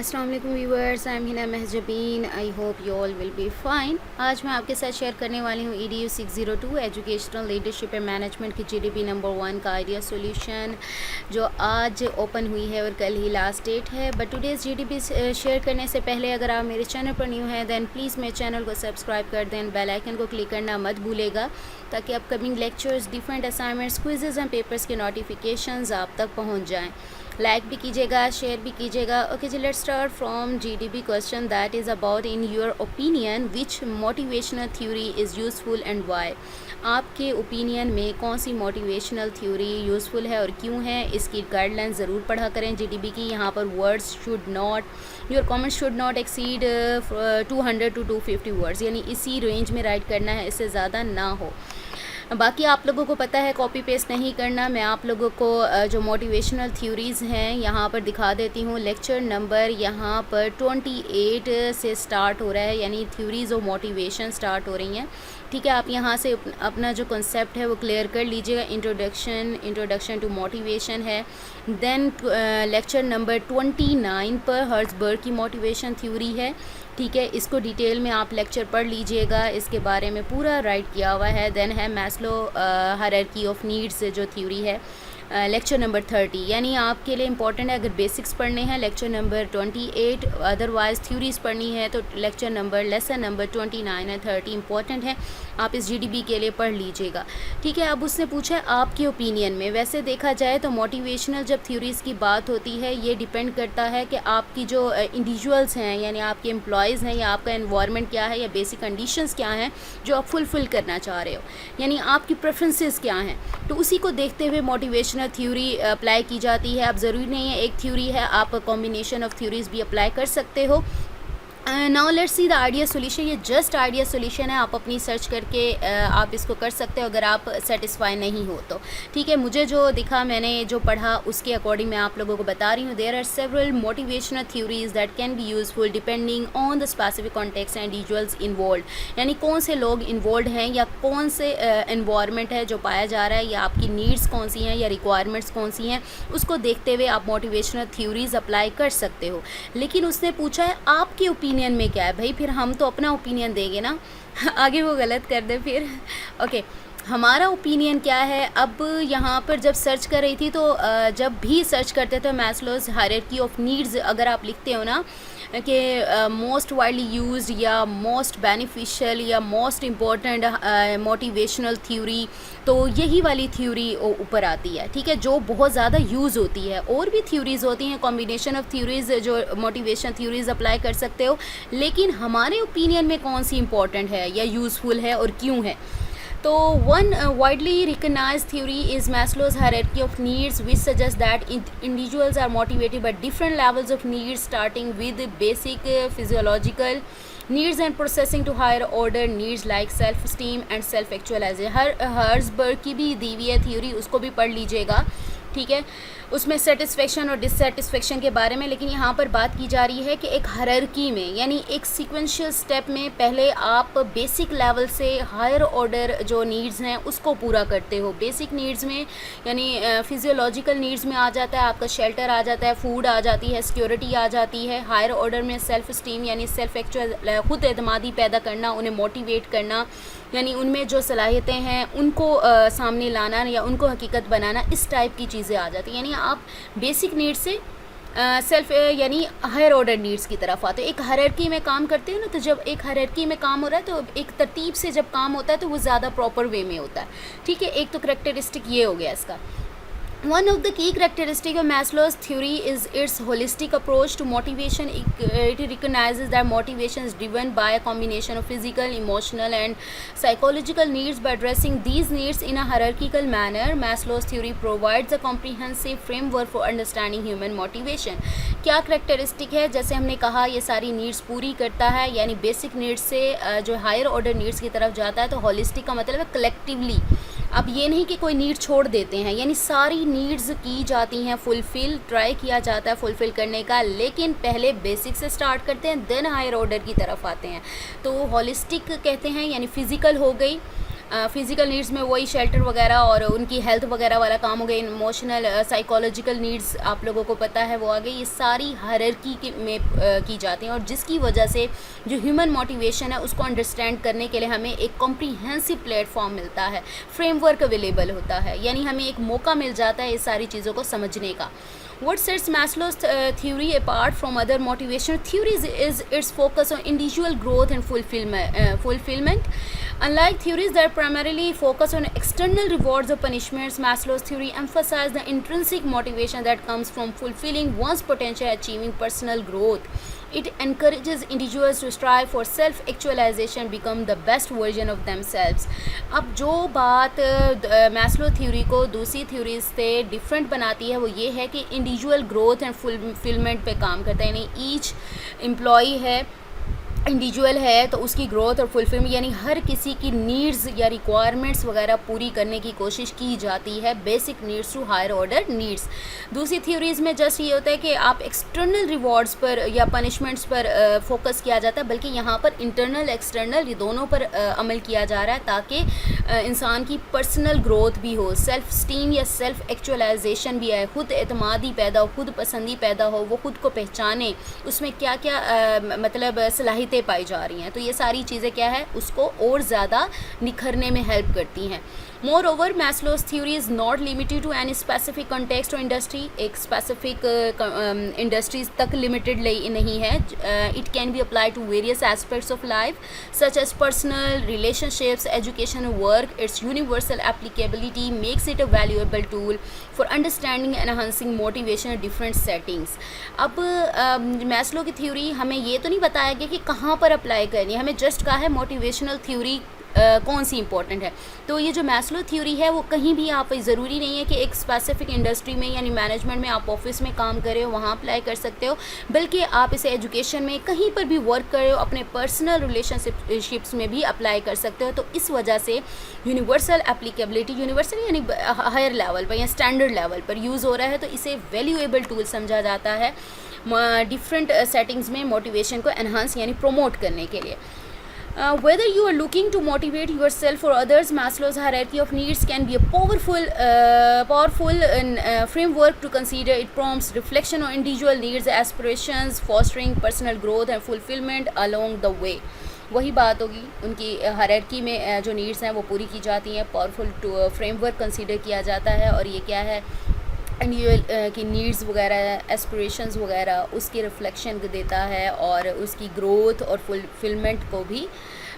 अस्सलाम वालेकुम viewers, I am Hina Mahjabeen. I hope you all will be fine. आज मैं आपके साथ शेयर करने वाली हूँ EDU 602 educational leadership and management की GDP नंबर 1 का आइडिया सॉल्यूशन, जो आज ओपन हुई है और कल ही लास्ट डेट है। बट टुडेज़ GDP शेयर करने से पहले अगर आप मेरे चैनल पर न्यू हैं दैन प्लीज़ मेरे चैनल को सब्सक्राइब कर दें, बेल आइकन को क्लिक करना मत भूलेगा ताकि upcoming lectures, different assignments, quizzes and papers के नोटिफिकेशंस आप तक पहुँच जाएँ। लाइक भी कीजिएगा, शेयर भी कीजिएगा। ओके जी, let's start from GDP question that is about in your opinion which motivational theory is useful and why. आपके ओपिनियन में कौन सी मोटिवेशनल थ्योरी यूज़फुल है और क्यों है, इसकी गाइडलाइन ज़रूर पढ़ा करें GDP की। यहाँ पर words should not, your comment should not exceed 200 to 250 words, यानी इसी रेंज में राइट करना है, इससे ज़्यादा ना हो। बाकी आप लोगों को पता है कॉपी पेस्ट नहीं करना। मैं आप लोगों को जो मोटिवेशनल थ्योरीज़ हैं यहाँ पर दिखा देती हूँ। लेक्चर नंबर यहाँ पर 28 से स्टार्ट हो रहा है, यानी थ्योरीज़ ऑफ मोटिवेशन स्टार्ट हो रही हैं। ठीक है, आप यहाँ से अपना जो कॉन्सेप्ट है वो क्लियर कर लीजिएगा। इंट्रोडक्शन टू मोटिवेशन है। देन लेक्चर नंबर 29 पर हर्ट्ज़बर्ग की मोटिवेशन थ्योरी है। ठीक है, इसको डिटेल में आप लेक्चर पढ़ लीजिएगा, इसके बारे में पूरा राइट किया हुआ है। देन है मैस्लो हायरार्की ऑफ नीड्स जो थ्योरी है, लेक्चर नंबर 30, यानी आपके लिए इंपॉर्टेंट है। अगर बेसिक्स पढ़ने हैं लेक्चर नंबर 28, अदरवाइज़ थ्योरीज़ पढ़नी है तो लेसन नंबर 29 और 30 इंपॉर्टेंट है, आप इस GDP के लिए पढ़ लीजिएगा। ठीक है, अब उसने पूछा है आपके ओपिनियन में। वैसे देखा जाए तो मोटिवेशनल जब थ्योरीज़ की बात होती है, ये डिपेंड करता है कि आपकी जो इंडिविजुअल्स हैं, यानी आपके एम्प्लॉयज़ हैं, या आपका एनवायरनमेंट क्या है, या बेसिक कंडीशंस क्या हैं जो आप फुलफ़िल करना चाह रहे हो, यानी आपकी प्रेफरेंसेस क्या हैं। तो उसी को देखते हुए मोटिवेशनल थ्योरी अप्लाई की जाती है। अब ज़रूरी नहीं है एक थ्योरी है, आप कॉम्बिनेशन ऑफ थ्योरीज़ भी अप्लाई कर सकते हो। Now let's see the idea solution. ये जस्ट आइडिया सोल्यूशन है, आप अपनी सर्च करके आप इसको कर सकते हो अगर आप सेटिस्फाई नहीं हो तो। ठीक है, मुझे जो दिखा, मैंने जो पढ़ा, उसके अकॉर्डिंग मैं आप लोगों को बता रही हूँ। There are several motivational theories that can be useful depending on the specific context and individuals involve, यानी कौन से लोग इन्वॉल्व हैं या कौन से एनवायरनमेंट है जो पाया जा रहा है, या आपकी नीड्स कौन सी हैं या रिक्वायरमेंट्स कौन सी हैं, उसको देखते हुए आप मोटिवेशनल थ्योरीज अप्लाई कर सकते हो। लेकिन उसने पूछा है आपके ओपिनियन में क्या है। भाई फिर हम तो अपना ओपिनियन देंगे ना आगे वो गलत कर दे फिर। ओके, हमारा ओपिनियन क्या है। अब यहाँ पर जब सर्च कर रही थी तो जब भी सर्च करते थे मैस्लोज हायरार्की ऑफ नीड्स, अगर आप लिखते हो ना कि मोस्ट वाइडली यूज्ड या मोस्ट बेनिफिशियल या मोस्ट इम्पोर्टेंट मोटिवेशनल थ्योरी, तो यही वाली थ्योरी ऊपर आती है। ठीक है, जो बहुत ज़्यादा यूज़ होती है। और भी थ्योरीज़ होती हैं, कॉम्बिनेशन ऑफ थ्योरीज़ जो मोटिवेशन थ्योरीज़ अप्लाई कर सकते हो। लेकिन हमारे ओपिनियन में कौन सी इंपॉर्टेंट है या यूज़फुल है और क्यों है। तो one widely recognized theory is Maslow's hierarchy of needs, which suggests that individuals are motivated by different levels of needs, starting with basic physiological needs and processing to higher order needs like self-esteem and self-actualization। Herzberg की भी दी हुई है theory, उसको भी पढ़ लीजिएगा। ठीक है, उसमें सेटिस्फेक्शन और डिससेटिस्फेक्शन के बारे में। लेकिन यहाँ पर बात की जा रही है कि एक हायरार्की में, यानी एक सीक्वेंशियल स्टेप में, पहले आप बेसिक लेवल से हायर ऑर्डर जो नीड्स हैं उसको पूरा करते हो। बेसिक नीड्स में यानी फिजियोलॉजिकल नीड्स में आ जाता है आपका शेल्टर आ जाता है, फूड आ जाती है, सिक्योरिटी आ जाती है। हायर ऑर्डर में सेल्फ स्टीम यानी सेल्फ एक्चुअल खुद एतमादी पैदा करना, उन्हें मोटिवेट करना, यानी उनमें जो सलाहियतें हैं उनको सामने लाना या उनको हकीकत बनाना, इस टाइप की चीज़ें आ जाती हैं। यानी आप बेसिक नीड्स से सेल्फ यानी हायर ऑर्डर नीड्स की तरफ आते हो। एक हायरार्की में काम करते हो ना, तो जब एक हायरार्की में काम हो रहा है तो एक तरतीब से जब काम होता है तो वो ज़्यादा प्रॉपर वे में होता है। ठीक है, एक तो करेक्टरिस्टिक ये हो गया इसका। One of the key characteristics of Maslow's theory is its holistic approach to motivation. It recognizes that motivation is driven by a combination of physical, emotional, and psychological needs. By addressing these needs in a hierarchical manner, Maslow's theory provides a comprehensive framework for understanding human motivation. क्या characteristic है, जैसे हमने कहा ये सारी needs पूरी करता है, यानी basic needs से जो higher order needs की तरफ जाता है। तो holistic का मतलब है collectively। अब ये नहीं कि कोई नीड छोड़ देते हैं, यानी सारी नीड्स की जाती हैं फुलफ़िल, ट्राई किया जाता है फुलफ़िल करने का, लेकिन पहले बेसिक से स्टार्ट करते हैं, देन हायर ऑर्डर की तरफ आते हैं। तो हॉलिस्टिक कहते हैं, यानी फ़िज़िकल हो गई, फिज़िकल नीड्स में वही शेल्टर वगैरह और उनकी हेल्थ वगैरह वाला काम हो गया, इमोशनल साइकोलॉजिकल नीड्स आप लोगों को पता है वो आ गई। ये सारी हायरार्की में की जाती हैं और जिसकी वजह से जो ह्यूमन मोटिवेशन है उसको अंडरस्टैंड करने के लिए हमें एक कॉम्प्रीहेंसिव प्लेटफॉर्म मिलता है, फ्रेमवर्क अवेलेबल होता है, यानी हमें एक मौका मिल जाता है इस सारी चीज़ों को समझने का। What sets Maslow's theory apart from other motivational theories is its focus on individual growth and fulfillment. Unlike theories that primarily focus on external rewards or punishments, Maslow's theory emphasizes the intrinsic motivation that comes from fulfilling one's potential, achieving personal growth. It encourages individuals to strive for self-actualization, become the best version of themselves. अब जो बात Maslow theory को दूसरी theories से different बनाती है वो ये है कि इंडिविजुअल ग्रोथ एंड फुलफिलमेंट पे काम करता है, यानी ईच एम्प्लॉई है, इंडिविजुअल है तो उसकी ग्रोथ और फुलफिलमेंट यानी हर किसी की नीड्स या रिक्वायरमेंट्स वगैरह पूरी करने की कोशिश की जाती है, basic needs to higher order needs. दूसरी थ्योरीज़ में जस्ट ये होता है कि आप एक्सटर्नल रिवॉर्ड्स पर या पनिशमेंट्स पर फोकस किया जाता है, बल्कि यहाँ पर इंटरनल एक्सटर्नल ये दोनों पर अमल किया जा रहा है ताकि इंसान की पर्सनल ग्रोथ भी हो, सेल्फ स्टीम या सेल्फ एक्चुअलाइजेशन भी आए, खुद एतमादी पैदा हो, खुद पसंदी पैदा हो, वो खुद को पहचाने, उसमें क्या क्या मतलब सलाहियत पाई जा रही हैं। तो ये सारी चीज़ें क्या है उसको और ज़्यादा निखरने में हेल्प करती हैं। Moreover, Maslow's theory is not limited to any specific context or industry. एक specific industries तक limited नहीं है. It can be applied to various aspects of life, such as personal relationships, education, and work. Its universal applicability makes it a valuable tool for understanding and enhancing motivation in different settings. अब Maslow की theory हमें ये तो नहीं बताया गया कि कहाँ पर अप्लाई करनी है, हमें जस्ट कहा है मोटिवेशनल थ्योरी कौन सी इंपॉर्टेंट है। तो ये जो मैस्लो थ्योरी है वो कहीं भी आप, ज़रूरी नहीं है कि एक स्पेसिफिक इंडस्ट्री में यानी मैनेजमेंट में आप ऑफिस में काम कर रहे हो वहाँ अप्लाई कर सकते हो, बल्कि आप इसे एजुकेशन में कहीं पर भी वर्क कर रहे हो, अपने पर्सनल रिलेशनशिप्स में भी अप्लाई कर सकते हो। तो इस वजह से यूनिवर्सल एप्लीकेबिलिटी, यूनिवर्सल यानी हायर लेवल पर या स्टैंडर्ड लेवल पर यूज़ हो रहा है, तो इसे वैल्यूएबल टूल समझा जाता है डिफरेंट सेटिंग्स में मोटिवेशन को एनहांस यानी प्रोमोट करने के लिए। Whether you are looking to motivate yourself or others, Maslow's hierarchy of needs can be a powerful framework to consider. It prompts reflection on individual needs, aspirations, fostering personal growth and fulfillment along the way. वही बात होगी, उनकी hierarchy में जो needs हैं वो पूरी की जाती हैं, पावरफुल फ्रेमवर्क कंसीडर किया जाता है, और ये क्या है इंडिविजुअल की नीड्स वगैरह, एस्पिरेशंस वगैरह उसकी रिफ्लेक्शन देता है और उसकी ग्रोथ और फुलफिलमेंट को भी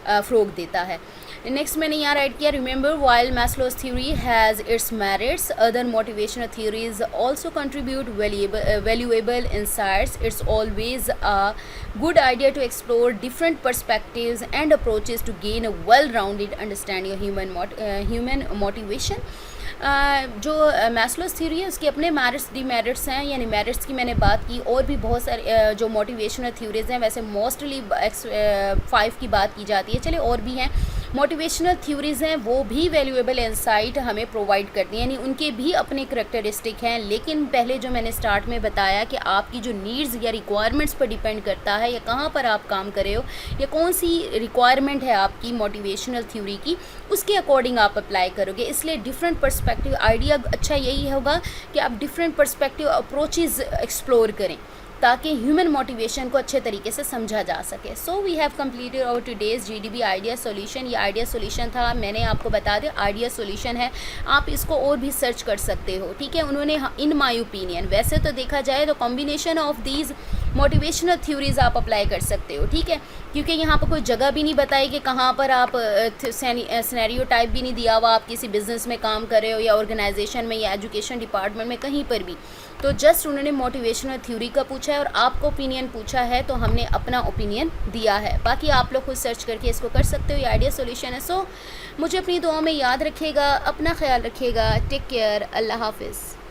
फ़रोग देता है। नेक्स्ट मैंने यहाँ राइट किया, remember while Maslow's theory has its merits, other motivational theories also contribute valuable insights. It's always a good idea to explore different perspectives and approaches to gain a well-rounded understanding of human motivation. जो Maslow's theory है उसके अपने merits demerits हैं, यानी merits की मैंने बात की, और भी बहुत सारे जो मोटिवेशनल थ्योरीज हैं, वैसे मोस्टली 5 की बात की जाती है, चले और भी हैं मोटिवेशनल थ्योरीज़ हैं, वो भी वैल्यूएबल इंसाइट हमें प्रोवाइड करती हैं, यानी उनके भी अपने करैक्टरिस्टिक हैं। लेकिन पहले जो मैंने स्टार्ट में बताया कि आपकी जो नीड्स या रिक्वायरमेंट्स पर डिपेंड करता है, या कहाँ पर आप काम कर रहे हो, या कौन सी रिक्वायरमेंट है आपकी मोटिवेशनल थ्योरी की, उसके अकॉर्डिंग आप अप्लाई करोगे। इसलिए डिफरेंट पर्सपेक्टिव आइडिया अच्छा यही होगा कि आप डिफरेंट पर्सपेक्टिव अप्रोचेज़ एक्सप्लोर करें ताकि ह्यूमन मोटिवेशन को अच्छे तरीके से समझा जा सके। So we have completed our today's GDB idea solution. ये आइडिया सॉल्यूशन था, मैंने आपको बता दिया आइडिया सॉल्यूशन है, आप इसको और भी सर्च कर सकते हो, ठीक है। उन्होंने इन माय ओपिनियन, वैसे तो देखा जाए तो combination of these motivational theories आप अप्लाई कर सकते हो, ठीक है, क्योंकि यहाँ पर कोई जगह भी नहीं बताई कि कहाँ पर आप सिनेरियो टाइप भी नहीं दिया हुआ, आप किसी बिज़नेस में काम कर रहे हो या ऑर्गेनाइजेशन में या एजुकेशन डिपार्टमेंट में, कहीं पर भी। तो जस्ट उन्होंने मोटिवेशनल थ्योरी का पूछा है और आपको ओपिनियन पूछा है, तो हमने अपना ओपिनियन दिया है। बाकी आप लोग खुद सर्च करके इसको कर सकते हो, ये आइडिया सॉल्यूशन है। सो मुझे अपनी दुआ में याद रखिएगा, अपना ख्याल रखिएगा, टेक केयर, अल्लाह हाफिज़।